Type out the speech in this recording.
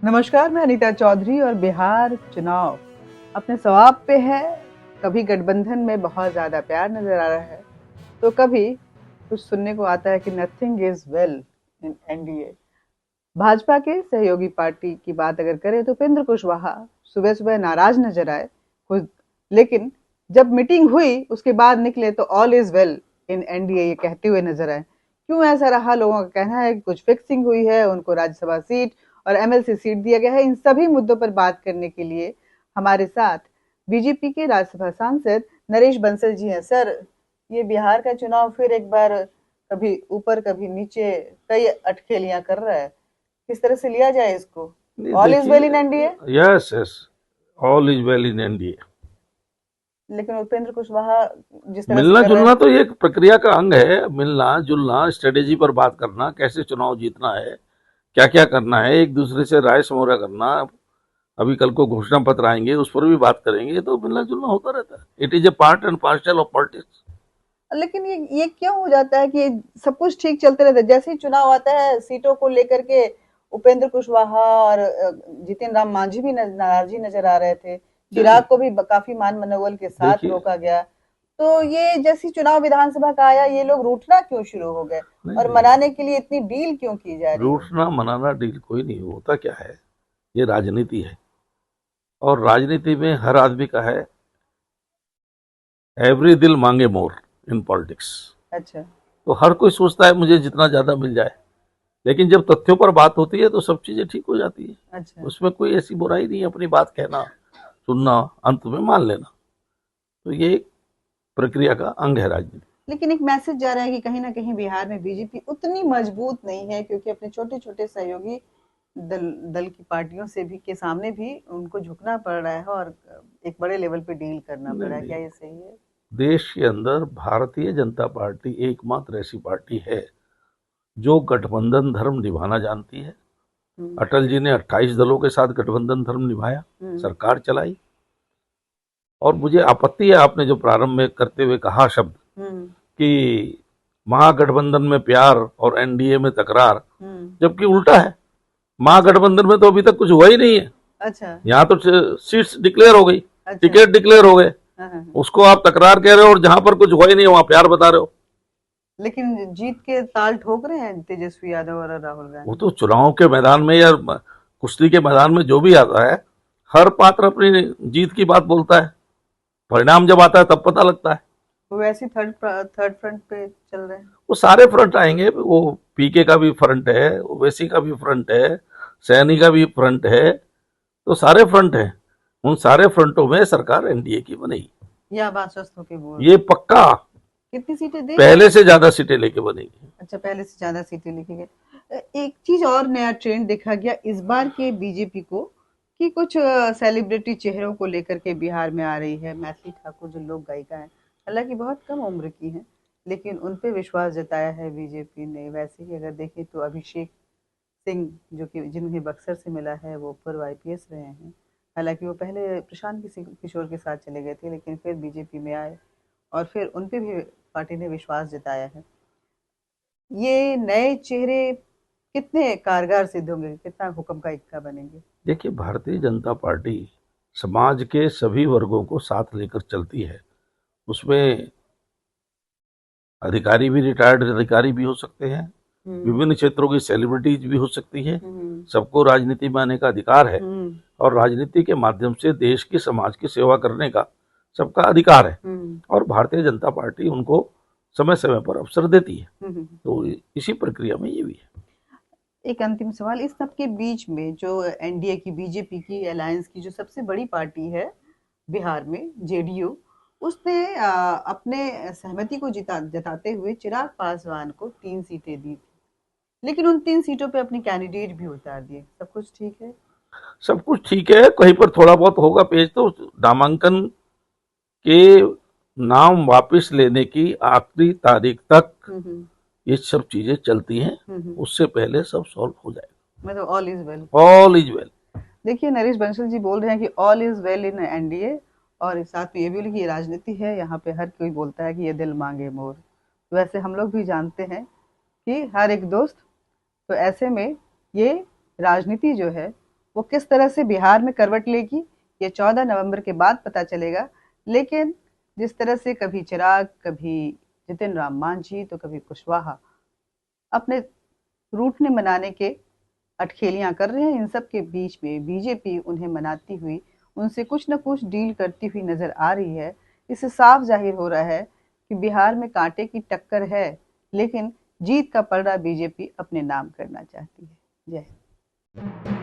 नमस्कार, मैं अनीता चौधरी और बिहार चुनाव अपने सवाब पे है। कभी गठबंधन में बहुत ज़्यादा प्यार नज़र आ रहा है, तो कभी कुछ सुनने को आता है कि nothing is well in NDA. Bhajpa के सहयोगी पार्टी की बात अगर करें तो उपेंद्र कुशवाहा सुबह सुबह नाराज नजर आए खुद, लेकिन जब मीटिंग हुई उसके बाद निकले तो all is well in NDA ये कहते हुए नजर आए। क्यों ऐसा रहा? लोगों का कहना है कि कुछ फिक्सिंग हुई है, उनको राज्यसभा सीट और एमएलसी सीट दिया गया है। इन सभी मुद्दों पर बात करने के लिए हमारे साथ बीजेपी के राज्यसभा सांसद नरेश बंसल जी हैं। सर, ये बिहार का चुनाव फिर एक बार कभी ऊपर कभी नीचे कई अटखेलियां कर रहा है, किस तरह से लिया जाए इसको? All is well in NDA? Yes yes, all is well in NDA. लेकिन उपेंद्र कुशवाहा जिस तरह से मिलना कर रहे जुलना हैं। तो एक प्रक्रिया का अंग है। मिलना जुलना, स्ट्रेटेजी पर बात करना, कैसे चुनाव जीतना है, क्या क्या करना है, एक दूसरे से राय समझौता करना। अभी कल को घोषणा पत्र आएंगे, उस पर भी बात करेंगे। तो मिलना जुलना होता रहता है। It is a part and parcel of politics. लेकिन ये क्यों हो जाता है कि सब कुछ ठीक चलते रहता है, जैसे ही चुनाव आता है सीटों को लेकर के उपेंद्र कुशवाहा और जितिन राम मांझी भी नाराजी नजर आ रहे थे। चिराग को भी काफी मान मनोबल के साथ देखिए, रोका गया। तो ये जैसी चुनाव विधानसभा का आया, ये लोग रूठना क्यों शुरू हो गए नहीं और नहीं, मनाने के लिए इतनी डील क्यों की जा रही है? रूठना मनाना डील कोई नहीं होता। क्या है, ये राजनीति है। और राजनीति में हर आदमी का है एवरी दिल मांगे मोर इन पॉलिटिक्स। अच्छा। तो हर कोई सोचता है मुझे जितना ज्यादा मिल जाए, लेकिन जब तथ्यों पर बात होती है तो सब चीजें ठीक हो जाती है। अच्छा। उसमें कोई ऐसी बुराई नहीं है। अपनी बात कहना, सुनना, अंत में मान लेना। तो ये एक प्रक्रिया का अंग है राजनीति। लेकिन एक मैसेज जा रहा है कि कहीं ना कहीं बिहार में बीजेपी उतनी मजबूत नहीं है, क्योंकि अपने छोटे छोटे सहयोगी दल दल की पार्टियों से भी के सामने भी उनको झुकना पड़ रहा है और एक बड़े लेवल पे डील करना पड़ नहीं रहा है। नहीं, क्या ये सही है? देश के अंदर भारतीय जनता पार्टी एकमात्र ऐसी पार्टी है जो गठबंधन धर्म निभाना जानती है। हम्म। अटल जी ने 28 दलों के साथ गठबंधन धर्म निभाया, सरकार चलाई। और मुझे आपत्ति है आपने जो प्रारंभ में करते हुए कहा शब्द कि महागठबंधन में प्यार और एनडीए में तकरार, जबकि उल्टा है। महागठबंधन में तो अभी तक कुछ हुआ ही नहीं है। अच्छा। यहाँ तो सीट्स डिक्लेयर हो गई, अच्छा। टिकट डिक्लेयर हो गए। हाँ। उसको आप तकरार कह रहे हो, और जहां पर कुछ हुआ ही नहीं वहां प्यार बता रहे हो। लेकिन जीत के ताल ठोक रहे हैं तेजस्वी यादव और राहुल वो गांधी। तो चुनाव के मैदान में या कुश्ती के मैदान में जो भी आता है, हर पात्र अपनी जीत की बात बोलता है। परिणाम जब आता है तब पता लगता है। वो वैसे थर्ड थर्ड फ्रंट पे चल रहे हैं। वो सारे फ्रंट आएंगे। वो पीके का भी फ्रंट है, ओवैसी का भी फ्रंट है, सैनी का भी फ्रंट है। तो सारे फ्रंट हैं। उन सारे फ्रंटों में सरकार एनडीए की बनेगी, ये आप आश्वस्त होके बोल रहे ये हैं? पक्का। कितनी सीटें देगी? पहले से ज्यादा सीटें लेके बनेगी। अच्छा, पहले से ज्यादा सीटें लिखी गई। एक चीज और नया ट्रेंड देखा गया इस बार के बीजेपी को कि कुछ सेलिब्रिटी चेहरों को लेकर के बिहार में आ रही है। मैथिली ठाकुर जो लोक गायिका है, हालांकि बहुत कम उम्र की हैं, लेकिन उन पे विश्वास जताया है बीजेपी ने। वैसे ही अगर देखें तो अभिषेक सिंह जो कि जिन्हें बक्सर से मिला है, वो पूर्व आईपीएस रहे हैं। हालांकि वो पहले प्रशांत किशोर के साथ चले गए थे, लेकिन फिर बीजेपी में आए और फिर उन पे भी पार्टी ने विश्वास जताया है। ये नए चेहरे कितने कारगर सिद्ध होंगे, कितना हुक्म का इक्का बनेंगे? देखिए, भारतीय जनता पार्टी समाज के सभी वर्गों को साथ लेकर चलती है। उसमें अधिकारी भी रिटायर्ड अधिकारी भी हो सकते हैं, विभिन्न क्षेत्रों की सेलिब्रिटीज भी हो सकती है। सबको राजनीति में आने का अधिकार है, और राजनीति के माध्यम से देश की समाज की सेवा करने का सबका अधिकार है। और भारतीय जनता पार्टी उनको समय समय पर अवसर देती है। तो इसी प्रक्रिया में ये भी है। एक अंतिम सवाल, इस सब के बीच में जो एनडीए की बीजेपी की अलायंस की जो सबसे बड़ी पार्टी है बिहार में, जेडीयू, उसने अपने सहमति को जताते हुए चिराग पासवान को 3 सीटें दी थी, लेकिन उन 3 सीटों पे अपनी कैंडिडेट भी उतार दिए। सब कुछ ठीक है? सब कुछ ठीक है। कहीं पर थोड़ा बहुत होगा पेज, तो नामांकन के नाम वापस लेने की आखिरी तारीख तक ये सब चीजें चलती हैं। उससे पहले सब सॉल्व हो जाएगा। मतलब all is well. All is well. देखिए, नरेश बंसल जी बोल रहे हैं कि all is well in NDA, और साथ में ये भी बोले कि ये राजनीति है, यहाँ पे हर कोई बोलता है कि ये दिल मांगे मोर। तो वैसे हम लोग भी जानते हैं कि हर एक दोस्त, तो ऐसे में ये राजनीति जो है वो किस तरह से बिहार में करवट लेगी ये 14 नवंबर के बाद पता चलेगा। लेकिन जिस तरह से कभी चिराग, कभी जितिन राम मांझी तो कभी कुशवाहा अपने रूठने मनाने के अटखेलियां कर रहे हैं, इन सब के बीच में बीजेपी उन्हें मनाती हुई, उनसे कुछ न कुछ डील करती हुई नजर आ रही है। इससे साफ जाहिर हो रहा है कि बिहार में कांटे की टक्कर है, लेकिन जीत का पलड़ा बीजेपी अपने नाम करना चाहती है। जय हिंद।